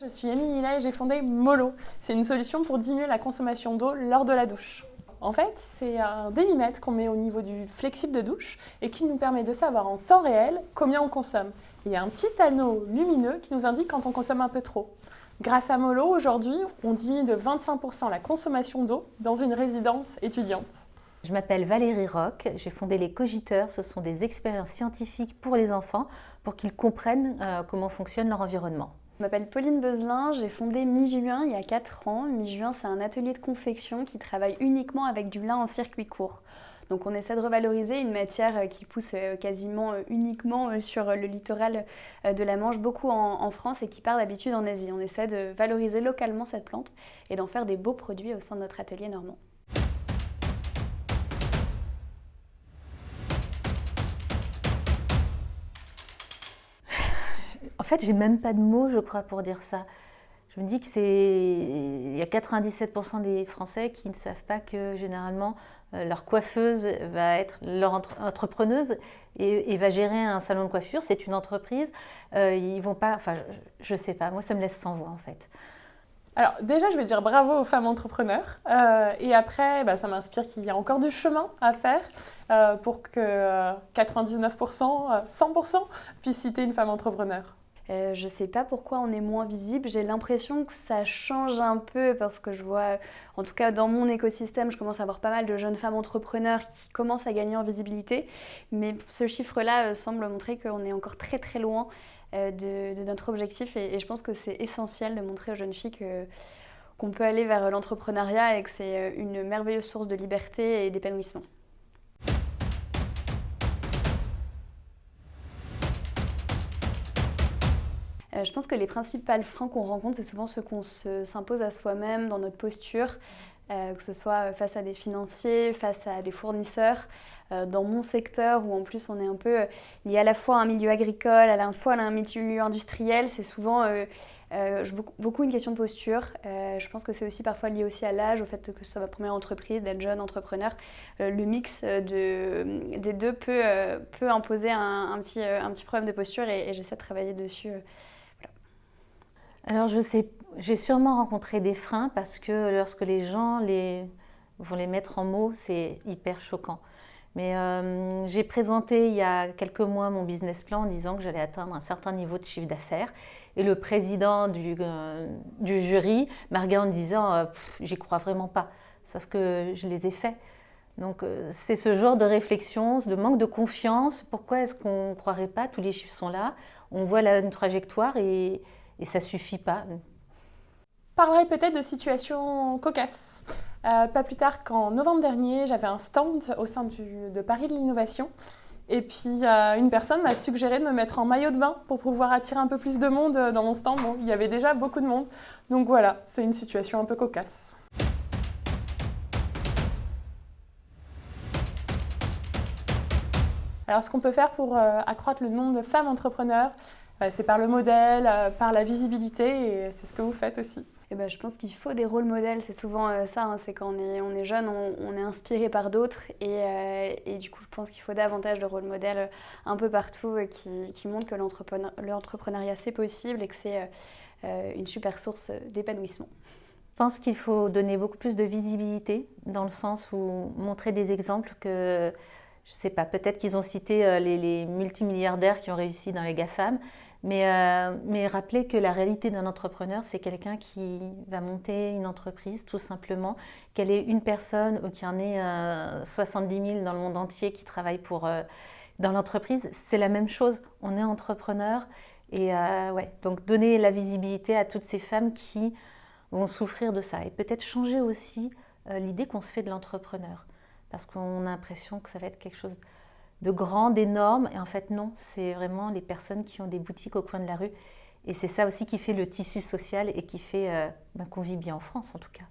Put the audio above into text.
Je suis Émilie Lila et j'ai fondé Mollo. C'est une solution pour diminuer la consommation d'eau lors de la douche. En fait, c'est un démimètre qu'on met au niveau du flexible de douche et qui nous permet de savoir en temps réel combien on consomme. Il y a un petit anneau lumineux qui nous indique quand on consomme un peu trop. Grâce à Mollo, aujourd'hui, on diminue de 25% la consommation d'eau dans une résidence étudiante. Je m'appelle Valérie Roch, j'ai fondé les Cogiteurs. Ce sont des expériences scientifiques pour les enfants pour qu'ils comprennent comment fonctionne leur environnement. Je m'appelle Pauline Beuzelin, j'ai fondé Mi-Juin il y a 4 ans. Mi-Juin, c'est un atelier de confection qui travaille uniquement avec du lin en circuit court. Donc on essaie de revaloriser une matière qui pousse quasiment uniquement sur le littoral de la Manche, beaucoup en France et qui part d'habitude en Asie. On essaie de valoriser localement cette plante et d'en faire des beaux produits au sein de notre atelier normand. En fait, j'ai même pas de mots, je crois, pour dire ça. Je me dis que il y a 97% des Français qui ne savent pas que généralement leur coiffeuse va être leur entrepreneuse et va gérer un salon de coiffure. C'est une entreprise. Ils vont pas. Enfin, je sais pas. Moi, ça me laisse sans voix en fait. Alors déjà, je vais dire bravo aux femmes entrepreneurs. Et après, ça m'inspire qu'il y a encore du chemin à faire pour que 99%, 100% puissent citer une femme entrepreneur. Je ne sais pas pourquoi on est moins visible. J'ai l'impression que ça change un peu parce que je vois, en tout cas dans mon écosystème, je commence à avoir pas mal de jeunes femmes entrepreneurs qui commencent à gagner en visibilité. Mais ce chiffre-là semble montrer qu'on est encore très très loin de notre objectif et je pense que c'est essentiel de montrer aux jeunes filles qu'on peut aller vers l'entrepreneuriat et que c'est une merveilleuse source de liberté et d'épanouissement. Je pense que les principaux freins qu'on rencontre, c'est souvent ceux qu'on s'impose à soi-même dans notre posture, que ce soit face à des financiers, face à des fournisseurs. Dans mon secteur, où en plus on est un peu lié à la fois à un milieu agricole, à la fois à un milieu industriel, c'est souvent beaucoup une question de posture. Je pense que c'est aussi parfois lié aussi à l'âge, au fait que ce soit ma première entreprise, d'être jeune entrepreneur. Le mix des deux peut imposer un petit problème de posture et j'essaie de travailler dessus. Alors je sais, j'ai sûrement rencontré des freins parce que lorsque les gens vont les mettre en mots, c'est hyper choquant. Mais j'ai présenté il y a quelques mois mon business plan en disant que j'allais atteindre un certain niveau de chiffre d'affaires. Et le président du jury m'a regardé en disant « j'y crois vraiment pas ». Sauf que je les ai faits. Donc c'est ce genre de réflexion, de manque de confiance. Pourquoi est-ce qu'on ne croirait pas? Tous les chiffres sont là. On voit une trajectoire et ça ne suffit pas. Parlerai peut-être de situations cocasses. Pas plus tard qu'en novembre dernier, j'avais un stand au sein de Paris de l'Innovation. Et puis une personne m'a suggéré de me mettre en maillot de bain pour pouvoir attirer un peu plus de monde dans mon stand. Bon, il y avait déjà beaucoup de monde. Donc voilà, c'est une situation un peu cocasse. Alors ce qu'on peut faire pour accroître le nombre de femmes entrepreneurs, c'est par le modèle, par la visibilité, et c'est ce que vous faites aussi. Je pense qu'il faut des rôles modèles, c'est souvent ça, hein, c'est quand on est jeune, on est inspiré par d'autres et du coup je pense qu'il faut davantage de rôles modèles un peu partout qui montrent que l'entrepreneuriat c'est possible et que c'est une super source d'épanouissement. Je pense qu'il faut donner beaucoup plus de visibilité dans le sens où montrer des exemples que, je ne sais pas, peut-être qu'ils ont cité les multimilliardaires qui ont réussi dans les GAFAM, mais rappeler que la réalité d'un entrepreneur, c'est quelqu'un qui va monter une entreprise tout simplement, qu'elle est une personne ou qu'il y en ait 70 000 dans le monde entier qui travaillent dans l'entreprise, c'est la même chose. On est entrepreneur et donc donner la visibilité à toutes ces femmes qui vont souffrir de ça et peut-être changer aussi l'idée qu'on se fait de l'entrepreneur parce qu'on a l'impression que ça va être quelque chose de grand, d'énorme, et en fait non, c'est vraiment les personnes qui ont des boutiques au coin de la rue et c'est ça aussi qui fait le tissu social et qui fait qu'on vit bien en France en tout cas.